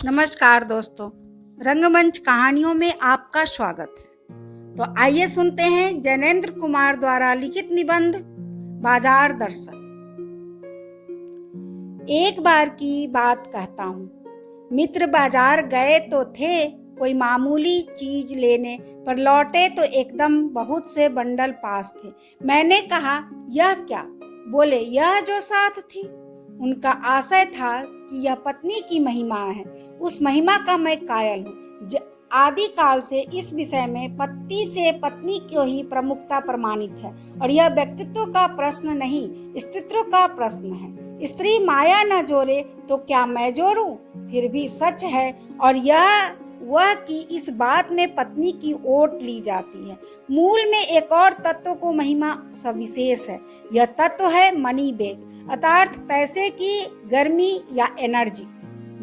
नमस्कार दोस्तों, रंगमंच कहानियों में आपका स्वागत है। तो आइए सुनते हैं जैनेन्द्र कुमार द्वारा लिखित निबंध बाजार दर्शन। एक बार की बात कहता हूँ। मित्र बाजार गए तो थे कोई मामूली चीज लेने, पर लौटे तो एकदम बहुत से बंडल पास थे। मैंने कहा, यह क्या? बोले, यह जो साथ थी। उनका आशय था कि यह पत्नी की महिमा है। उस महिमा का मैं कायल हूँ। आदि काल से इस विषय में पति से पत्नी की ही प्रमुखता प्रमाणित है, और यह व्यक्तित्व का प्रश्न नहीं, स्त्रीत्व का प्रश्न है। स्त्री माया न जोड़े तो क्या मैं जोड़ूं? फिर भी सच है, और यह वह कि इस बात में पत्नी की ओट ली जाती है। मूल में एक और तत्व को महिमा सविशेष है। यह तत्व है मनी बैग, अर्थात पैसे की गर्मी या एनर्जी।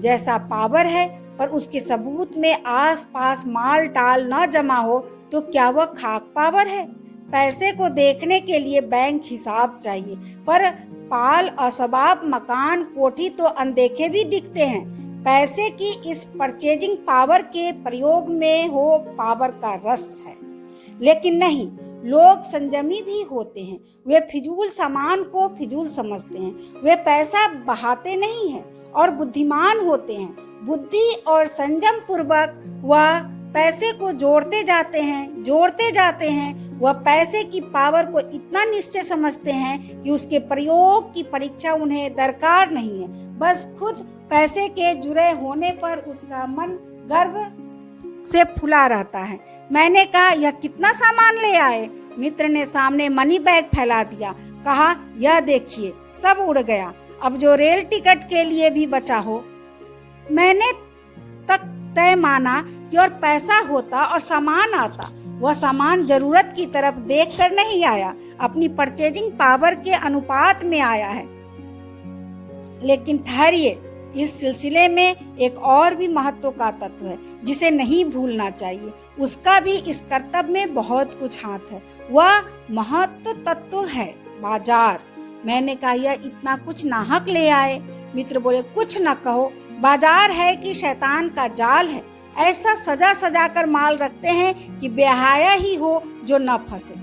जैसा पावर है, पर उसके सबूत में आस पास माल टाल न जमा हो तो क्या वह खाक पावर है? पैसे को देखने के लिए बैंक हिसाब चाहिए, पर पाल असबाब मकान कोठी तो अनदेखे भी दिखते हैं। पैसे की इस परचेजिंग पावर के प्रयोग में हो पावर का रस है। लेकिन नहीं, लोग संयमी भी होते हैं। वे फिजूल सामान को फिजूल समझते हैं। वे पैसा बहाते नहीं हैं और बुद्धिमान होते हैं। बुद्धि और संयम पूर्वक वह पैसे को जोड़ते जाते हैं। वह पैसे की पावर को इतना निश्चय समझते हैं कि उसके प्रयोग की परीक्षा उन्हें दरकार नहीं है। बस खुद पैसे के जुड़े होने पर उसका मन गर्व से फुला रहता है। मैंने कहा, यह कितना सामान ले आए? मित्र ने सामने मनी बैग फैला दिया। कहा, यह देखिए, सब उड़ गया। अब जो रेल टिकट के लिए भी बचा हो। मैंने तक तय माना कि और पैसा होता और सामान आता। वह सामान जरूरत की तरफ देखकर नहीं आया, अपनी परचेजिंग पावर के अनुपात में आया है। लेकिन ठहरिए, इस सिलसिले में एक और भी महत्व का तत्व है जिसे नहीं भूलना चाहिए। उसका भी इस कर्तव्य में बहुत कुछ हाथ है। वह महत्व तत्व है बाजार। मैंने कहा, यह इतना कुछ नाहक ले आए? मित्र बोले, कुछ न कहो। बाजार है कि शैतान का जाल है। ऐसा सजा सजा कर माल रखते हैं कि बेहया ही हो जो न फंसे।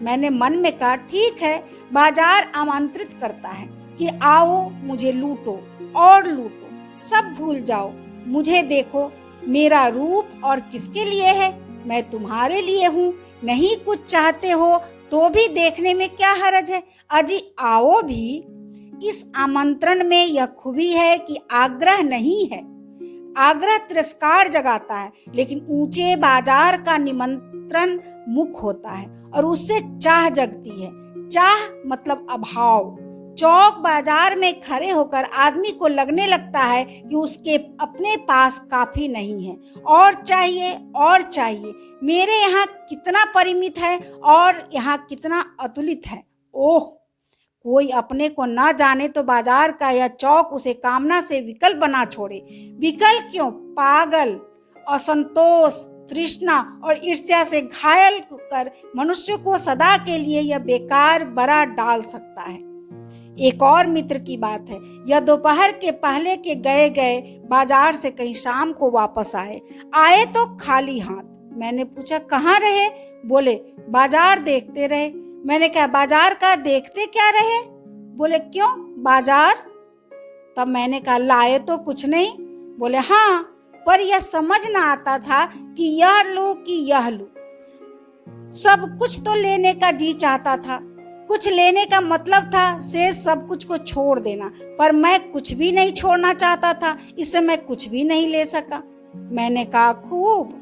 मैंने मन में कहा, ठीक है, बाजार आमंत्रित करता है कि आओ, मुझे लूटो और लूटो, सब भूल जाओ, मुझे देखो, मेरा रूप और किसके लिए है? मैं तुम्हारे लिए हूँ। नहीं कुछ चाहते हो तो भी देखने में क्या हर्ज है? अजी आओ भी। इस आमंत्रण में यह खूबी है कि आग्रह नहीं है। आग्रह तिरस्कार जगाता है, लेकिन ऊंचे बाजार का निमंत्रण मुख होता है और उससे चाह जगती है। चाह मतलब अभाव। चौक बाजार में खड़े होकर आदमी को लगने लगता है कि उसके अपने पास काफी नहीं है, और चाहिए और चाहिए। मेरे यहाँ कितना परिमित है और यहाँ कितना अतुलित है। ओह, कोई अपने को ना जाने तो बाजार का यह चौक उसे कामना से विकल बना छोड़े। विकल क्यों? पागल, असंतोष, तृष्णा और ईर्ष्या से घायल कर मनुष्य को सदा के लिए यह बेकार बरा डाल सकता है। एक और मित्र की बात है। यह दोपहर के पहले के गए बाजार से कहीं शाम को वापस आए तो खाली हाथ। मैंने पूछा, कहाँ रहे? बोले, बाजार देखते रहे। मैंने कहा, बाजार का देखते क्या रहे? बोले, क्यों बाजार? तब मैंने कहा, लाए तो कुछ नहीं। बोले, हाँ, पर यह समझ ना आता था कि यह लूं कि यह लूं। सब कुछ तो लेने का जी चाहता था। कुछ लेने का मतलब था से सब कुछ को छोड़ देना, पर मैं कुछ भी नहीं छोड़ना चाहता था, इससे मैं कुछ भी नहीं ले सका। मैंने कहा, खूब।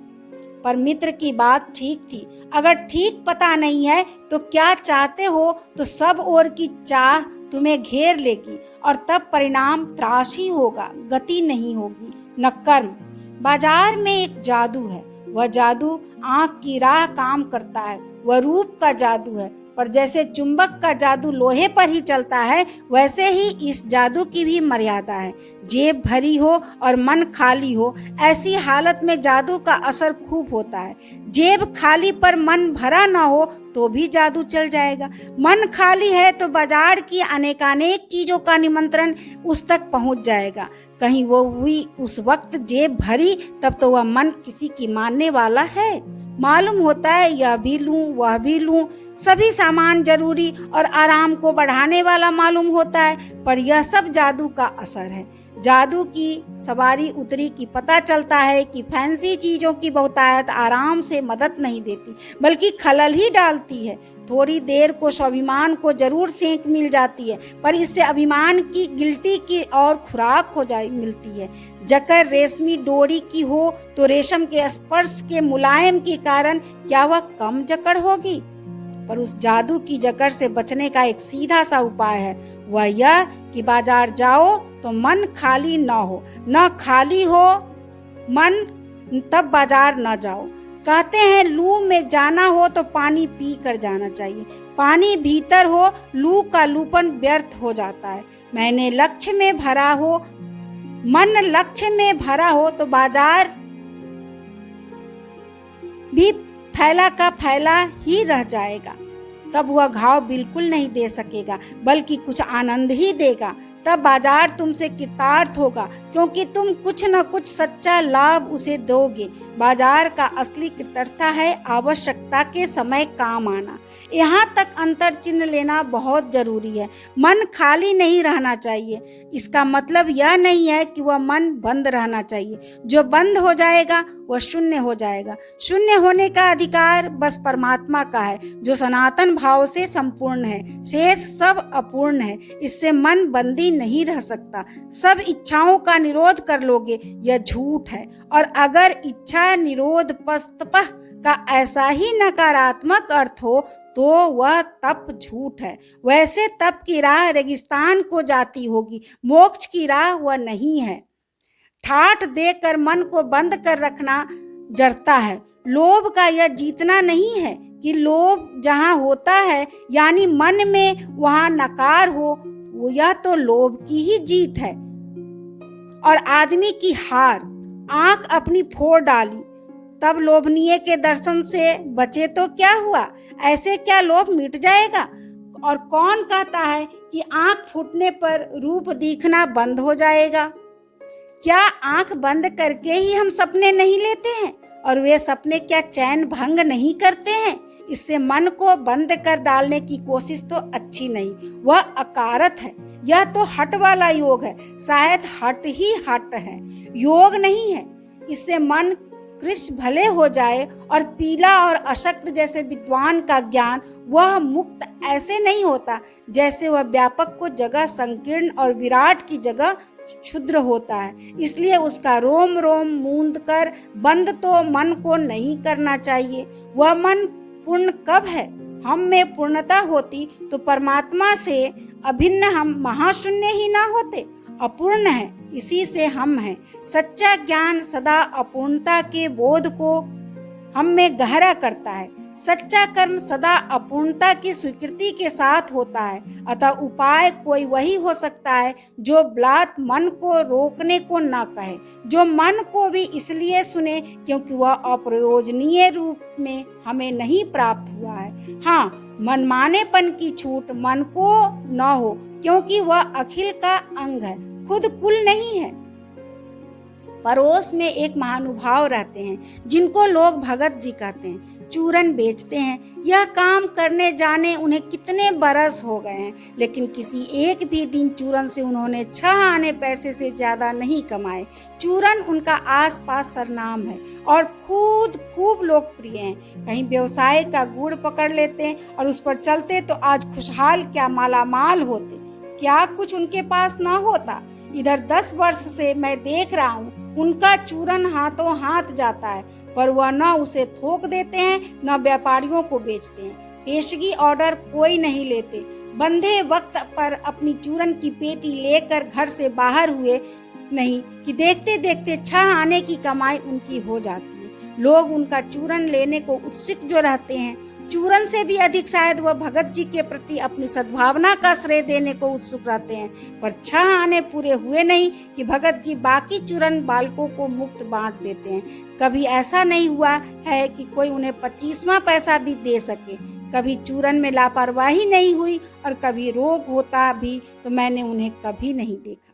पर मित्र की बात ठीक थी। अगर ठीक पता नहीं है तो क्या चाहते हो तो सब ओर की चाह तुम्हें घेर लेगी, और तब परिणाम त्रासी होगा, गति नहीं होगी, न कर्म। बाजार में एक जादू है। वह जादू आंख की राह काम करता है। वह रूप का जादू है, पर जैसे चुंबक का जादू लोहे पर ही चलता है, वैसे ही इस जादू की भी मर्यादा है। जेब भरी हो और मन खाली हो, ऐसी हालत में जादू का असर खूब होता है। जेब खाली पर मन भरा ना हो तो भी जादू चल जाएगा। मन खाली है तो बाजार की अनेकानेक चीजों का निमंत्रण उस तक पहुंच जाएगा। कहीं वो हुई उस वक्त जेब भरी, तब तो वह मन किसी की मानने वाला है। मालूम होता है यह भी लूं वह भी लूं, सभी सामान जरूरी और आराम को बढ़ाने वाला मालूम होता है, पर यह सब जादू का असर है। जादू की सवारी उतरी कि पता चलता है कि फैंसी चीजों की बहुतायत आराम से मदद नहीं देती, बल्कि खलल ही डालती है। थोड़ी देर को स्वाभिमान को जरूर सेंक मिल जाती है, पर इससे अभिमान की गिल्टी की और खुराक हो जाए मिलती है। जकड़ रेशमी डोरी की हो तो रेशम के स्पर्श के मुलायम के कारण क्या वह कम जकड़ होगी? पर उस जादू की जकड़ से बचने का एक सीधा सा उपाय है, वह यह कि बाजार जाओ तो मन खाली न हो, न खाली हो मन तब बाजार न जाओ। कहते हैं लू में जाना हो तो पानी पी कर जाना चाहिए। पानी भीतर हो, लू का लूपन व्यर्थ हो जाता है। मन लक्ष्य में भरा हो तो बाजार भी फैला का फैला ही रह जाएगा। तब वह घाव बिल्कुल नहीं दे सकेगा, बल्कि कुछ आनंद ही देगा। तब बाजार तुमसे कृतार्थ होगा, क्योंकि तुम कुछ न कुछ सच्चा लाभ उसे दोगे। बाजार का असली कृतज्ञता है आवश्यकता के समय काम आना। यहाँ तक अंतर चिन्ह लेना बहुत जरूरी है। मन खाली नहीं रहना चाहिए, इसका मतलब यह नहीं है कि वह मन बंद रहना चाहिए। जो बंद हो जाएगा वह शून्य हो जाएगा। शून्य होने का अधिकार बस परमात्मा का है, जो सनातन भाव से संपूर्ण है। शेष सब अपूर्ण है, इससे मन बंदी नहीं रह सकता। सब इच्छाओं का निरोध कर लोगे, यह झूठ है। और अगर इच्छा निरोध पस्तपह का ऐसा ही नकारात्मक अर्थ हो तो वह तप झूठ है। वैसे तप की राह रेगिस्तान को जाती होगी, मोक्ष की राह वह नहीं है। ठाठ देकर मन को बंद कर रखना जड़ता है। लोभ का यह जीतना नहीं है कि लोभ जहाँ होता है यानी मन में वहाँ नकार हो, यह तो लोभ की ही जीत है और आदमी की हार। आंख अपनी फोड़ डाली तब लोभनीय के दर्शन से बचे तो क्या हुआ? ऐसे क्या लोभ मिट जाएगा? और कौन कहता है कि आंख फूटने पर रूप दिखना बंद हो जाएगा? क्या आंख बंद करके ही हम सपने नहीं लेते हैं? और वे सपने क्या चैन भंग नहीं करते हैं? इससे मन को बंद कर डालने की कोशिश तो अच्छी नहीं, वह अकारत है। यह तो हट वाला योग है, शायद हट ही हट है, योग नहीं है। इससे मन कृष्ण भले हो जाए और पीला और अशक्त जैसे विद्वान का ज्ञान, वह मुक्त ऐसे नहीं होता जैसे वह व्यापक को जगह संकीर्ण और विराट की जगह क्षुद्र होता है। इसलिए उसका रोम रोम मूंद कर बंद तो मन को नहीं करना चाहिए। वह मन पूर्ण कब है? हम में पूर्णता होती तो परमात्मा से अभिन्न हम महाशून्य ही ना होते। अपूर्ण है, इसी से हम हैं। सच्चा ज्ञान सदा अपूर्णता के बोध को हम में गहरा करता है। सच्चा कर्म सदा अपूर्णता की स्वीकृति के साथ होता है। अतः उपाय कोई वही हो सकता है जो ब्लात मन को रोकने को न कहे, जो मन को भी इसलिए सुने क्योंकि वह अप्रयोजनीय रूप में हमें नहीं प्राप्त हुआ है। हाँ, मनमानेपन की छूट मन को न हो, क्योंकि वह अखिल का अंग है, खुद कुल नहीं है। पड़ोस में एक महानुभाव रहते हैं जिनको लोग भगत जी कहते हैं। चूरन बेचते हैं। यह काम करने जाने उन्हें कितने बरस हो गए हैं, लेकिन किसी एक भी दिन चूरन से उन्होंने 6 आने पैसे से ज्यादा नहीं कमाए। चूरन उनका आसपास सरनाम है और खूब लोकप्रिय हैं। कहीं व्यवसाय का गुड़ पकड़ लेते हैं और उस पर चलते तो आज खुशहाल क्या मालामाल होते। क्या कुछ उनके पास ना होता? इधर 10 वर्ष से मैं देख रहा हूँ, उनका चूरन हाथों हाथ जाता है, पर वह न उसे थोक देते हैं न व्यापारियों को बेचते हैं। पेशगी ऑर्डर कोई नहीं लेते। बंधे वक्त पर अपनी चूरन की पेटी लेकर घर से बाहर हुए नहीं कि देखते देखते 6 आने की कमाई उनकी हो जाती है। लोग उनका चूरन लेने को उत्सुक जो रहते हैं, चूरन से भी अधिक शायद वह भगत जी के प्रति अपनी सद्भावना का श्रेय देने को उत्सुक रहते हैं। पर 6 आने पूरे हुए नहीं कि भगत जी बाकी चूरन बालकों को मुफ्त बांट देते हैं। कभी ऐसा नहीं हुआ है कि कोई उन्हें 25वां पैसा भी दे सके। कभी चूरन में लापरवाही नहीं हुई और कभी रोग होता भी तो मैंने उन्हें कभी नहीं देखा।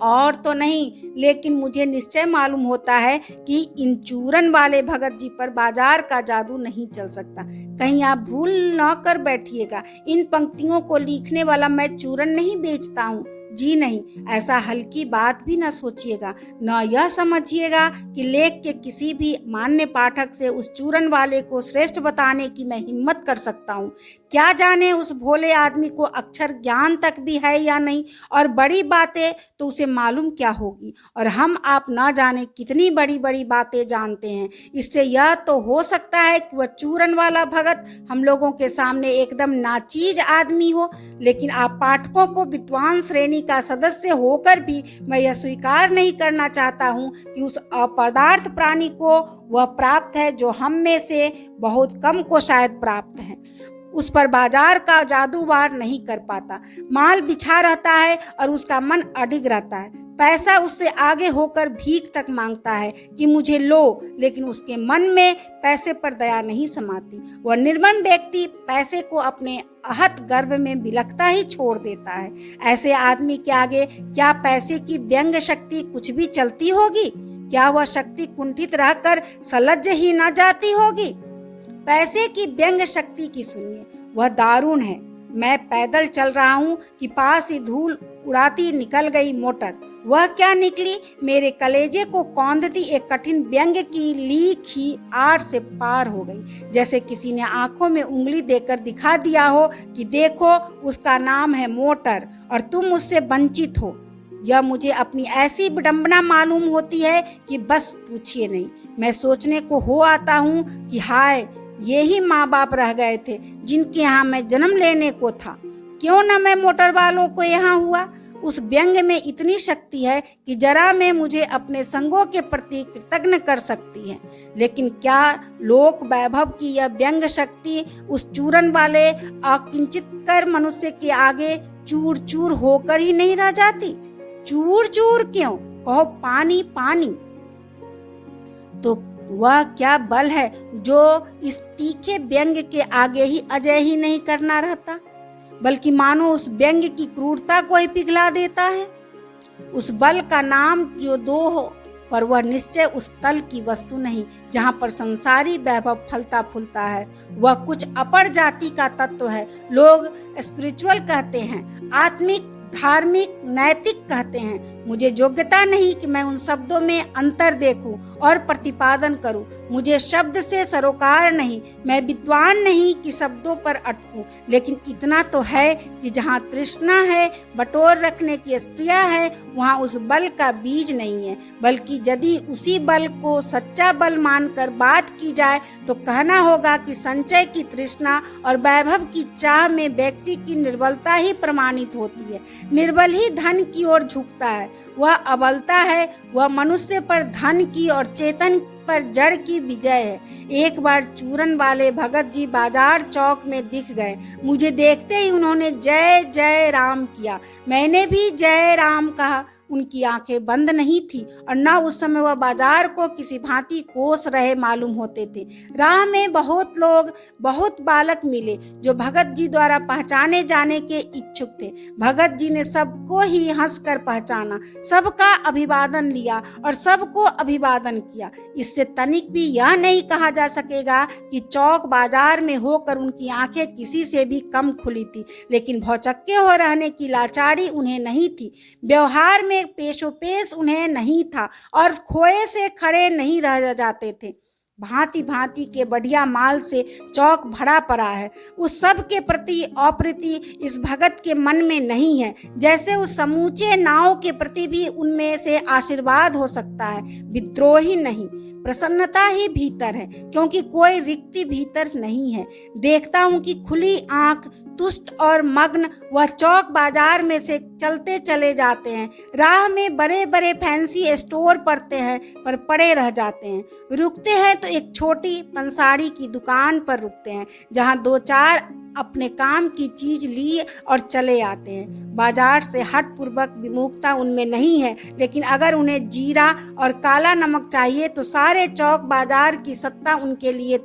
और तो नहीं, लेकिन मुझे निश्चय मालूम होता है कि इन चूरन वाले भगत जी पर बाजार का जादू नहीं चल सकता। कहीं आप भूल न कर बैठिएगा, इन पंक्तियों को लिखने वाला मैं चूरन नहीं बेचता हूँ। जी नहीं, ऐसा हल्की बात भी न सोचिएगा। न यह समझिएगा कि लेख के किसी भी मान्य पाठक से उस चूरन वाले को श्रेष्ठ बताने की मैं हिम्मत कर सकता हूँ। क्या जाने उस भोले आदमी को अक्षर ज्ञान तक भी है या नहीं, और बड़ी बातें तो उसे मालूम क्या होगी, और हम आप ना जाने कितनी बड़ी बड़ी बातें जानते हैं। इससे यह तो हो सकता है कि वह चूरन वाला भगत हम लोगों के सामने एकदम नाचीज आदमी हो, लेकिन आप पाठकों को विद्वान श्रेणी का सदस्य होकर भी मैं यह स्वीकार नहीं करना चाहता हूँ कि उस अपदार्थ प्राणी को वह प्राप्त है जो हम में से बहुत कम को शायद प्राप्त है। उस पर बाजार का जादू वार नहीं कर पाता। माल बिछा रहता है और उसका मन अडिग रहता है। पैसा उससे आगे होकर भीख तक मांगता है कि मुझे लो, लेकिन उसके मन में पैसे पर दया नहीं समाती। वह निर्मम व्यक्ति पैसे को अपने आहत गर्भ में बिलखता ही छोड़ देता है। ऐसे आदमी के आगे क्या पैसे की व्यंग शक्ति कुछ भी चलती होगी? क्या वह शक्ति कुंठित रहकर सलज्ज ही न जाती होगी? पैसे की व्यंग शक्ति की सुनिए, वह दारुण है। मैं पैदल चल रहा हूँ कि पास ही धूल उड़ाती निकल गई मोटर। वह क्या निकली, मेरे कलेजे को कौंधती एक कठिन व्यंग की लीक ही आड़ से पार हो गई, जैसे किसी ने आंखों में उंगली देकर दिखा दिया हो कि देखो उसका नाम है मोटर और तुम उससे वंचित हो। यह मुझे अपनी ऐसी विडंबना मालूम होती है कि बस पूछिए नहीं। मैं सोचने को हो आता हूँ कि हाय, ये ही माँ बाप रह गए थे जिनके यहाँ मैं जन्म लेने को था। क्यों न मैं मोटर वालों को यहाँ हुआ। उस व्यंग में इतनी शक्ति है कि जरा में मुझे अपने संगों के प्रति कृतज्ञ कर सकती है। लेकिन क्या लोक वैभव की यह व्यंग शक्ति उस चूरन वाले अकिंचित कर मनुष्य के आगे चूर चूर होकर ही नहीं रह जाती? चूर चूर क्यों, कहो पानी पानी। तो वह क्या बल है जो इस तीखे व्यंग के आगे ही अजय ही नहीं करना रहता, बल्कि मानो उस व्यंग की क्रूरता को ही पिघला देता है। उस बल का नाम जो दो हो, पर वह निश्चय उस तल की वस्तु नहीं जहाँ पर संसारी वैभव फलता फूलता है। वह कुछ अपर जाति का तत्व है। लोग स्पिरिचुअल कहते हैं, आत्मिक, धार्मिक, नैतिक कहते हैं। मुझे योग्यता नहीं कि मैं उन शब्दों में अंतर देखूं और प्रतिपादन करूं। मुझे शब्द से सरोकार नहीं, मैं विद्वान नहीं कि शब्दों पर अटकूं। लेकिन इतना तो है कि जहां तृष्णा है, बटोर रखने की स्प्रिया है, वहां उस बल का बीज नहीं है। बल्कि यदि उसी बल को सच्चा बल मानकर बात की जाए तो कहना होगा कि संचय की तृष्णा और वैभव की चाह में व्यक्ति की निर्बलता ही प्रमाणित होती है। निर्बल ही धन की ओर झुकता है। वह अबलता है, वह मनुष्य पर धन की और चेतन पर जड़ की विजय है। एक बार चूरन वाले भगत जी बाजार चौक में दिख गए। मुझे देखते ही उन्होंने जय जय राम किया। मैंने भी जय राम कहा। उनकी आंखें बंद नहीं थी और न उस समय वह बाजार को किसी भांति कोस रहे मालूम होते थे। राह में बहुत लोग, बहुत बालक मिले जो भगत जी द्वारा पहचाने जाने के इच्छुक थे। भगत जी ने सबको ही हंसकर पहचाना, सबका अभिवादन लिया और सबको अभिवादन किया। इससे तनिक भी यह नहीं कहा जा सकेगा कि चौक बाजार में होकर उनकी आंखें किसी से भी कम खुली थी, लेकिन भौचक्के हो रहने की लाचारी उन्हें नहीं थी। व्यवहार में पेशो पेश उन्हें नहीं था और खोए से खड़े नहीं रह जाते थे। भांति भांति के बढ़िया माल से चौक भरा पड़ा है। उस सब के प्रति अप्रीति इस भगत के मन में नहीं है, जैसे उस समूचे नाव के प्रति भी उनमें से आशीर्वाद हो सकता है, विद्रोही नहीं। प्रसन्नता ही भीतर है, क्योंकि कोई रिक्ति भीतर नहीं है। देखता हूँ कि खुली आंख, तुष्ट और मग्न वह चौक बाजार में से चलते चले जाते हैं। राह में बड़े बड़े फैंसी स्टोर पड़ते हैं पर पड़े रह जाते हैं। रुकते हैं तो एक छोटी पंसारी की दुकान पर रुकते हैं, जहाँ दो चार अपने काम की चीज लिए और चले आते हैं। बाजार से हठपूर्वक विमुखता उनमें नहीं है, लेकिन अगर उन्हें जीरा और काला नमक चाहिए तो सारे चौक बाजार की सत्ता उनके लिए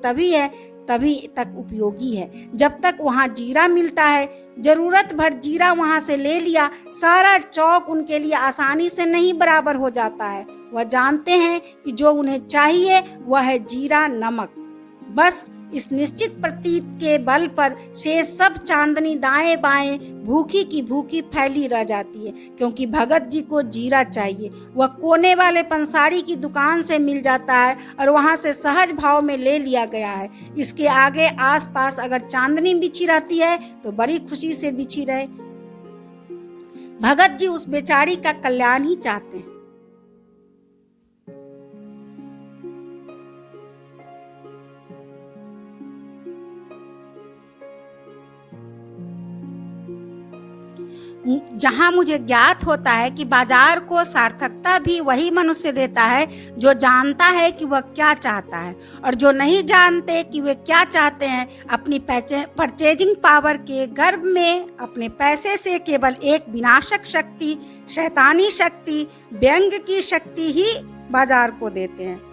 तभी तक उपयोगी है जब तक वहाँ जीरा मिलता है। जरूरत भर जीरा वहाँ से ले लिया, सारा चौक उनके लिए आसानी से नहीं बराबर हो जाता है। वह जानते हैं कि जो उन्हें चाहिए वह है जीरा नमक। बस इस निश्चित प्रतीत के बल पर शेष सब चांदनी दाएं बाएं भूखी की भूखी फैली रह जाती है, क्योंकि भगत जी को जीरा चाहिए। वह कोने वाले पंसारी की दुकान से मिल जाता है और वहां से सहज भाव में ले लिया गया है। इसके आगे आसपास अगर चांदनी बिछी रहती है तो बड़ी खुशी से बिछी रहे। भगत जी उस बेचारी का कल्याण ही चाहते हैं। जहाँ मुझे ज्ञात होता है कि बाजार को सार्थकता भी वही मनुष्य देता है जो जानता है कि वह क्या चाहता है, और जो नहीं जानते कि वे क्या चाहते हैं अपनी परचेजिंग पावर के गर्भ में अपने पैसे से केवल एक विनाशक शक्ति, शैतानी शक्ति, व्यंग की शक्ति ही बाजार को देते हैं।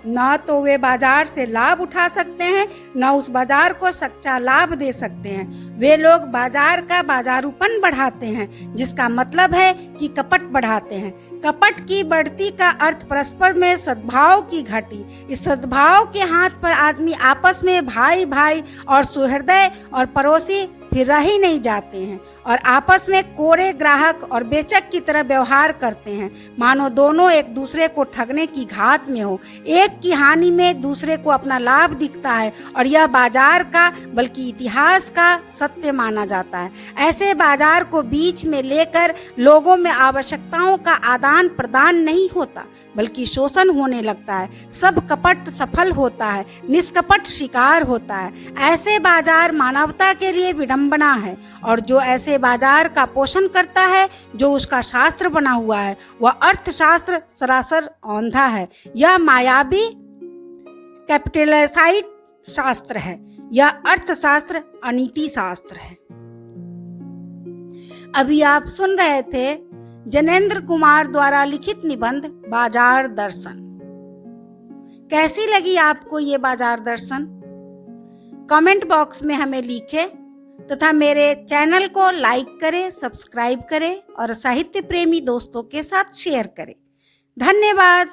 न तो वे बाजार से लाभ उठा सकते हैं, न उस बाजार को सच्चा लाभ दे सकते हैं। वे लोग बाजार का बाजारूपन बढ़ाते हैं, जिसका मतलब है कि कपट बढ़ाते हैं। कपट की बढ़ती का अर्थ परस्पर में सद्भाव की घटी। इस सद्भाव के हाथ पर आदमी आपस में भाई भाई और सुहृदय और पड़ोसी फिर रह ही नहीं जाते हैं, और आपस में कोरे ग्राहक और बेचक की तरह व्यवहार करते हैं, मानो दोनों एक दूसरे को ठगने की घात में हो। एक की हानि में दूसरे को अपना लाभ दिखता है, और यह बाजार का बल्कि इतिहास का सत्य माना जाता है। ऐसे बाजार को बीच में लेकर लोगों में आवश्यकताओं का आदान प्रदान नहीं होता, बल्कि शोषण होने लगता है। सब कपट सफल होता है, निष्कपट शिकार होता है। ऐसे बाजार मानवता के लिए विडंबना है, और जो ऐसे बाजार का पोषण करता है, जो उसका शास्त्र बना हुआ है, वह अर्थशास्त्र सरासर औंधा है। यह मायावी कैपिटलाइज्ड शास्त्र है। यह अर्थशास्त्र अनीति शास्त्र है। अभी आप सुन रहे थे जनेंद्र कुमार द्वारा लिखित निबंध बाजार दर्शन। कैसी लगी आपको ये बाजार दर्शन? कमेंट बॉक्स में हमें लिखें तथा मेरे चैनल को लाइक करें, सब्सक्राइब करें और साहित्य प्रेमी दोस्तों के साथ शेयर करें। धन्यवाद।